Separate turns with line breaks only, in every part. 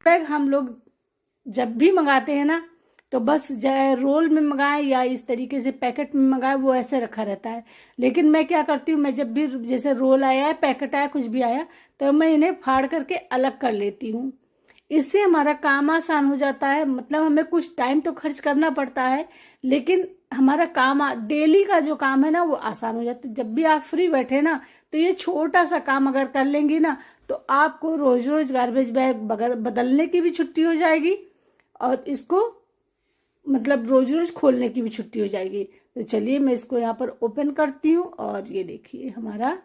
Bag हम लोग जब भी मंगाते हैं ना, तो बस रोल में मंगाए या इस तरीके से पैकेट में मंगाए, वो ऐसे रखा रहता है। लेकिन मैं क्या करती हूँ, मैं जब भी जैसे रोल आया है, पैकेट आया, कुछ भी आया, तो मैं इन्हें फाड़ करके अलग कर लेती हूँ। इससे हमारा काम आसान हो जाता है। मतलब हमें कुछ टाइम तो खर्च करना पड़ता है, लेकिन हमारा काम डेली का जो काम है ना, वो आसान हो जाता है। जब भी आप फ्री बैठे ना, तो ये छोटा सा काम अगर कर लेंगी ना, तो आपको रोज रोज गार्बेज बैग बदलने की भी छुट्टी हो जाएगी, और इसको मतलब रोज रोज खोलने की भी छुट्टी हो जाएगी। तो चलिए मैं इसको यहाँ पर ओपन करती हूँ, और ये देखिए हमारा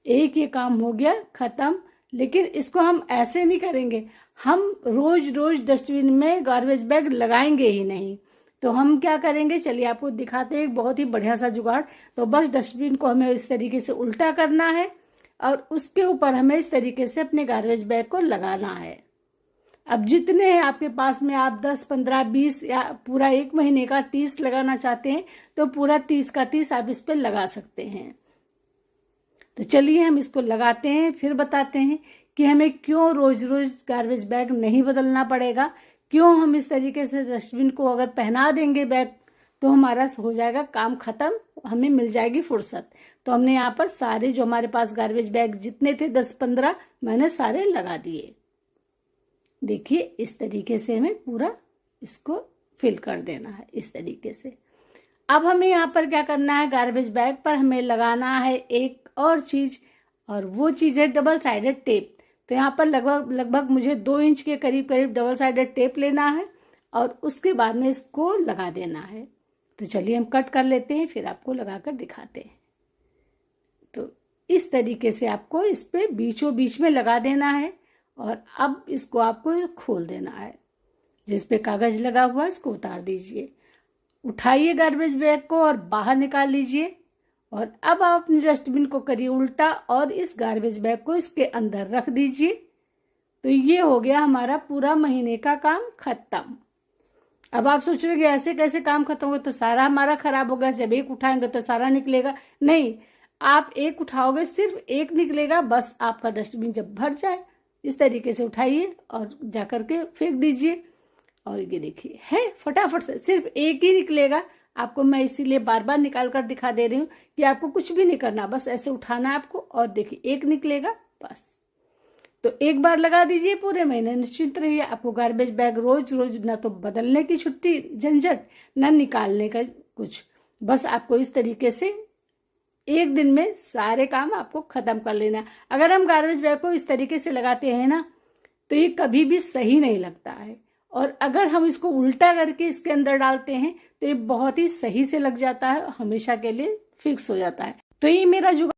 एक ये काम हो गया खत्म। लेकिन इसको हम ऐसे नहीं करेंगे, हम रोज रोज डस्टबिन में गार्बेज बैग लगाएंगे ही नहीं। तो हम क्या करेंगे, चलिए आपको दिखाते हैं एक बहुत ही बढ़िया सा जुगाड़। तो बस डस्टबिन को हमें इस तरीके से उल्टा करना है, और उसके ऊपर हमें इस तरीके से अपने गार्बेज बैग को लगाना है। अब जितने हैं आपके पास में, आप 10, 15, 20 या पूरा 1 महीने का 30 लगाना चाहते हैं, तो पूरा 30 का 30 आप इस पर लगा सकते हैं। तो चलिए हम इसको लगाते हैं, फिर बताते हैं कि हमें क्यों रोज रोज गार्बेज बैग नहीं बदलना पड़ेगा, क्यों हम इस तरीके से डस्टबिन को अगर पहना देंगे बैग, तो हमारा हो जाएगा काम खत्म, हमें मिल जाएगी फुर्सत। तो हमने यहाँ पर सारे जो हमारे पास गार्बेज बैग जितने थे 10-15, मैंने सारे लगा दिए। देखिए इस तरीके से हमें पूरा इसको फिल कर देना है, इस तरीके से। अब हमें यहाँ पर क्या करना है, गार्बेज बैग पर हमें लगाना है एक और चीज, और वो चीज है डबल साइडेड टेप। तो यहाँ पर लगभग मुझे 2 इंच के करीब डबल साइडेड टेप लेना है, और उसके बाद में इसको लगा देना है। तो चलिए हम कट कर लेते हैं, फिर आपको लगाकर दिखाते हैं। तो इस तरीके से आपको इस पे बीचों बीच में लगा देना है, और अब इसको आपको खोल देना है। जिस पे कागज लगा हुआ है इसको उतार दीजिए, उठाइए गार्बेज बैग को और बाहर निकाल लीजिए। और अब आप अपने डस्टबिन को करिए उल्टा, और इस गार्बेज बैग को इसके अंदर रख दीजिए। तो ये हो गया हमारा पूरा महीने का काम खत्म। अब आप सोच रहे ऐसे कैसे काम खत्म होगा, तो सारा हमारा खराब होगा, जब एक उठाएंगे तो सारा निकलेगा। नहीं, आप एक उठाओगे, सिर्फ एक निकलेगा, बस आपका डस्टबिन जब भर जाए इस तरीके से उठाइए और जाकर के फेंक दीजिए। और ये देखिए है फटाफट से सिर्फ एक ही निकलेगा। आपको मैं इसीलिए बार बार निकाल कर दिखा दे रही हूँ कि आपको कुछ भी नहीं करना, बस ऐसे उठाना है आपको, और देखिए एक निकलेगा बस। तो एक बार लगा दीजिए, पूरे महीने निश्चिंत रहिए। आपको गार्बेज बैग रोज रोज ना तो बदलने की छुट्टी झंझट, ना निकालने का कुछ, बस आपको इस तरीके से एक दिन में सारे काम आपको खत्म कर लेना है। अगर हम गार्बेज बैग को इस तरीके से लगाते हैं ना, तो ये कभी भी सही नहीं लगता है, और अगर हम इसको उल्टा करके इसके अंदर डालते हैं तो ये बहुत ही सही से लग जाता है, हमेशा के लिए फिक्स हो जाता है। तो ये मेरा जुगाड़